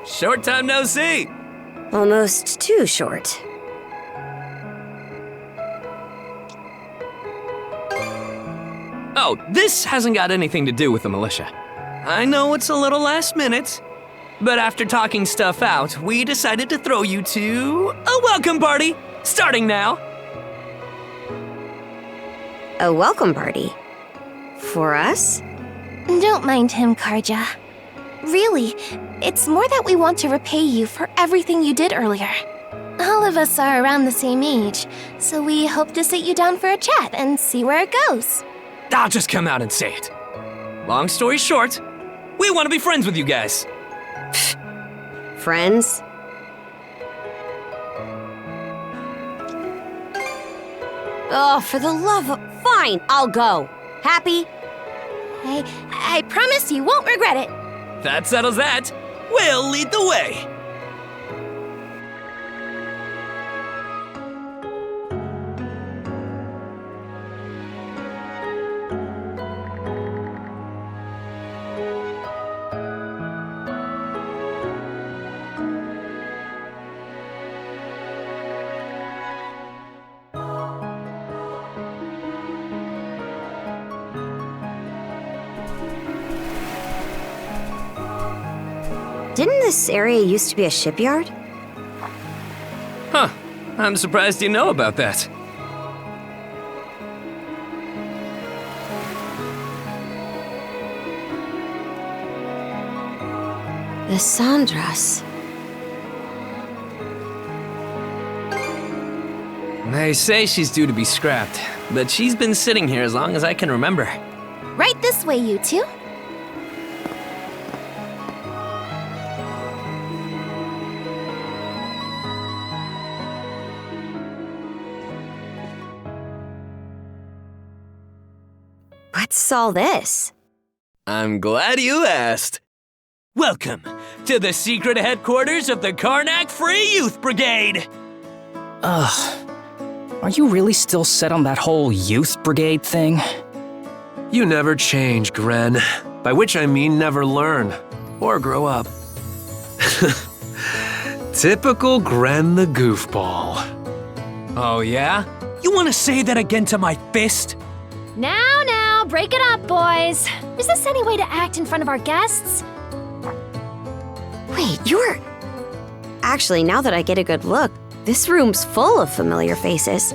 Short time no see. Almost too short. Oh, this hasn't got anything to do with the militia. I know it's a little last minute, but after talking stuff out, we decided to throw you to a welcome party, starting now. A welcome party? For us? Don't mind him, Karja. Really, it's more that we want to repay you for everything you did earlier. All of us are around the same age, so we hope to sit you down for a chat and see where it goes. I'll just come out and say it. Long story short, we want to be friends with you guys. Friends? Oh, for the love of... Fine, I'll go. Happy? I promise you won't regret it. That settles that. We'll lead the way. Didn't this area used to be a shipyard? Huh. I'm surprised you know about that. The Sandras. They say she's due to be scrapped, but she's been sitting here as long as I can remember. Right this way, you two. What's all this? I'm glad you asked. Welcome to the secret headquarters of the Carnac Free Youth Brigade. Ugh. Are you really still set on that whole youth brigade thing? You never change, Gren. By which I mean never learn. Or grow up. Typical Gren the goofball. Oh yeah? You want to say that again to my fist? Now, break it up, boys. Is this any way to act in front of our guests? Wait, you're... Actually, now that I get a good look, this room's full of familiar faces.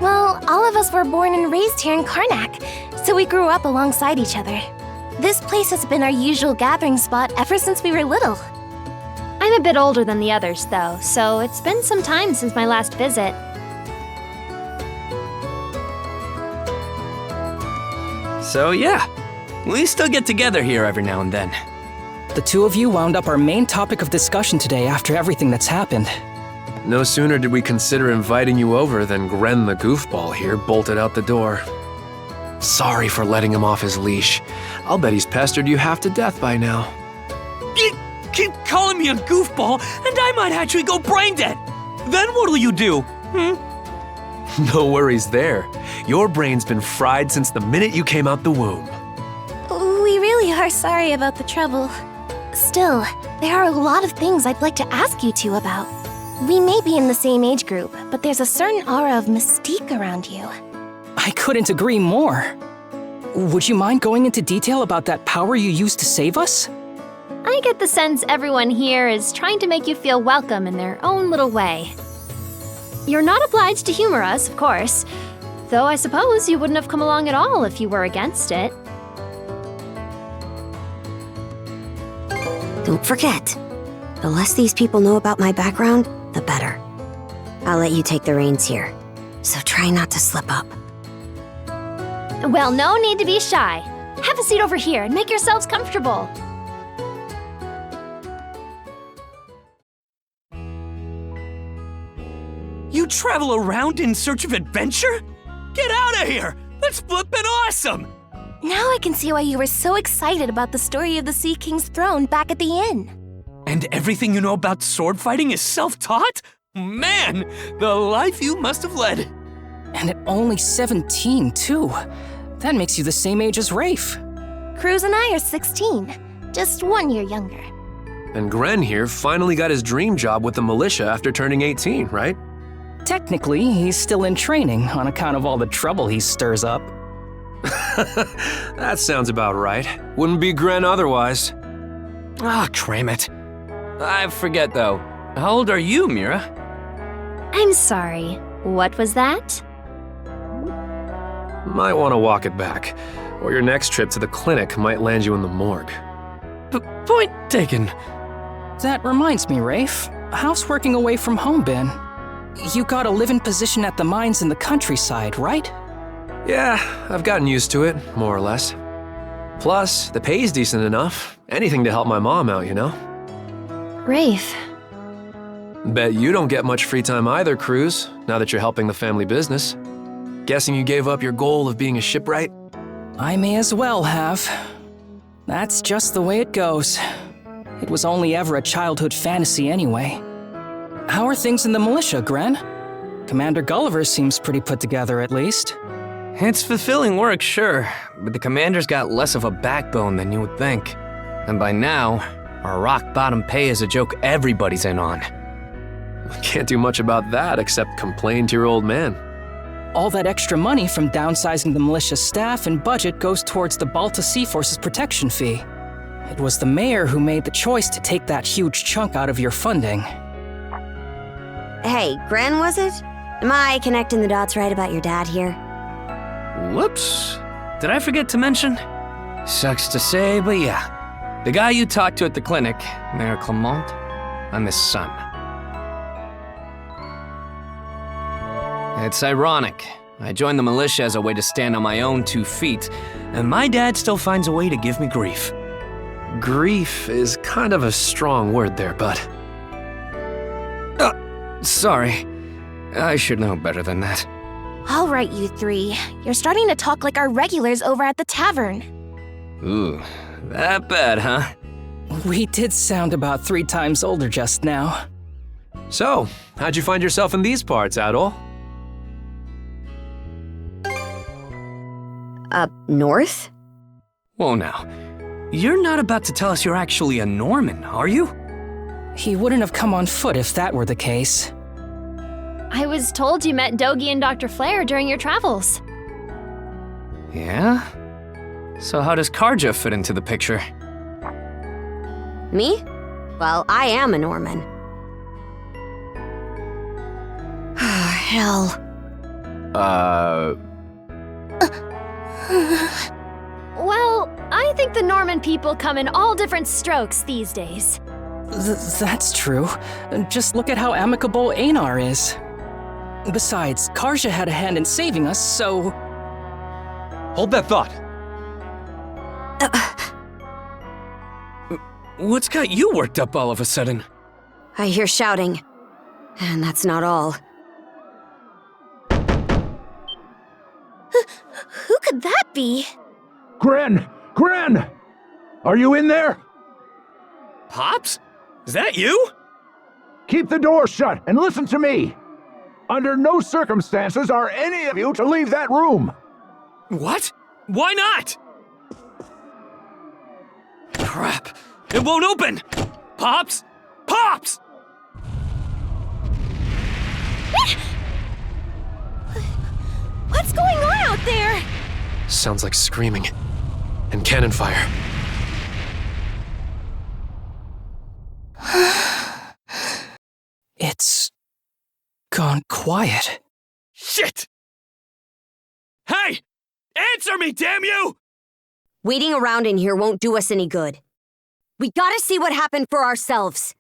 Well, all of us were born and raised here in Carnac, so we grew up alongside each other. This place has been our usual gathering spot ever since we were little. I'm a bit older than the others, though, so it's been some time since my last visit. So yeah, we still get together here every now and then. The two of you wound up our main topic of discussion today after everything that's happened. No sooner did we consider inviting you over than Gren the goofball here bolted out the door. Sorry for letting him off his leash. I'll bet he's pestered you half to death by now. You keep calling me a goofball, and I might actually go brain dead. Then what'll you do? No worries there. Your brain's been fried since the minute you came out the womb. We really are sorry about the trouble. Still, there are a lot of things I'd like to ask you two about. We may be in the same age group, but there's a certain aura of mystique around you. I couldn't agree more. Would you mind going into detail about that power you used to save us? I get the sense everyone here is trying to make you feel welcome in their own little way. You're not obliged to humor us, of course, though I suppose you wouldn't have come along at all if you were against it. Don't forget, the less these people know about my background, the better. I'll let you take the reins here, so try not to slip up. Well, no need to be shy. Have a seat over here and make yourselves comfortable. You travel around in search of adventure? Get out of here! That's flippin' awesome! Now I can see why you were so excited about the story of the Sea King's throne back at the inn. And everything you know about sword fighting is self-taught? Man, the life you must have led. And at only 17, too. That makes you the same age as Rafe. Cruz and I are 16, just 1 year younger. And Gren here finally got his dream job with the militia after turning 18, right? Technically, he's still in training on account of all the trouble he stirs up. That sounds about right. Wouldn't be Gren otherwise. Ah, cram it. I forget though. How old are you, Mira? I'm sorry. What was that? Might want to walk it back, or your next trip to the clinic might land you in the morgue. Point taken. That reminds me, Rafe. How's working away from home been? You got a live-in position at the mines in the countryside, right? Yeah, I've gotten used to it, more or less. Plus, the pay's decent enough. Anything to help my mom out, you know? Rafe. Bet you don't get much free time either, Cruz, now that you're helping the family business. Guessing you gave up your goal of being a shipwright? I may as well have. That's just the way it goes. It was only ever a childhood fantasy anyway. How are things in the militia, Gren? Commander Gulliver seems pretty put together, at least. It's fulfilling work, sure, but the commander's got less of a backbone than you would think. And by now, our rock-bottom pay is a joke everybody's in on. Can't do much about that except complain to your old man. All that extra money from downsizing the militia staff and budget goes towards the Balta Sea Force's protection fee. It was the mayor who made the choice to take that huge chunk out of your funding. Hey, Gren, was it? Am I connecting the dots right about your dad here? Whoops. Did I forget to mention? Sucks to say, but yeah. The guy you talked to at the clinic, Mayor Clement, I'm his son. It's ironic. I joined the militia as a way to stand on my own 2 feet, and my dad still finds a way to give me grief. Grief is kind of a strong word there, bud. Sorry. I should know better than that. All right, you three. You're starting to talk like our regulars over at the tavern. Ooh, that bad, huh? We did sound about 3 times older just now. So, how'd you find yourself in these parts, Adol? Up north? Whoa now. You're not about to tell us you're actually a Norman, are you? He wouldn't have come on foot if that were the case. I was told you met Dogi and Dr. Flair during your travels. Yeah? So how does Karja fit into the picture? Me? Well, I am a Norman. Hell. Well, I think the Norman people come in all different strokes these days. That's true. Just look at how amicable Einar is. Besides, Karja had a hand in saving us, so... Hold that thought. What's got you worked up all of a sudden? I hear shouting. And that's not all. Who could that be? Gren! Gren! Are you in there? Pops? Is that you? Keep the door shut and listen to me. Under no circumstances are any of you to leave that room. What? Why not? Crap. It won't open! Pops? Pops! What's going on out there? Sounds like screaming. And cannon fire. It's... gone quiet. Shit! Hey! Answer me, damn you! Waiting around in here won't do us any good. We gotta see what happened for ourselves.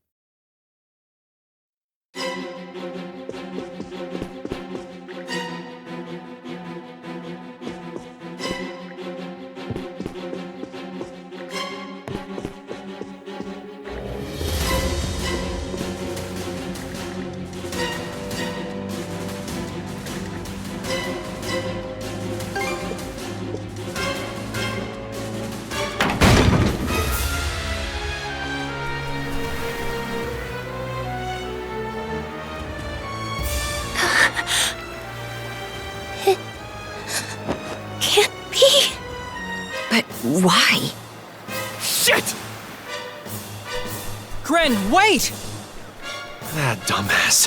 Can't be. But why? Gren, wait! That dumbass.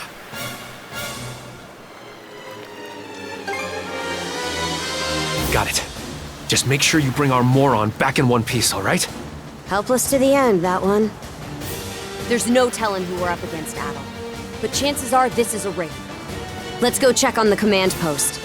Got it. Just make sure you bring our moron back in one piece, alright? Helpless to the end, that one. There's no telling who we're up against, Adol. But chances are this is a raid. Let's go check on the command post.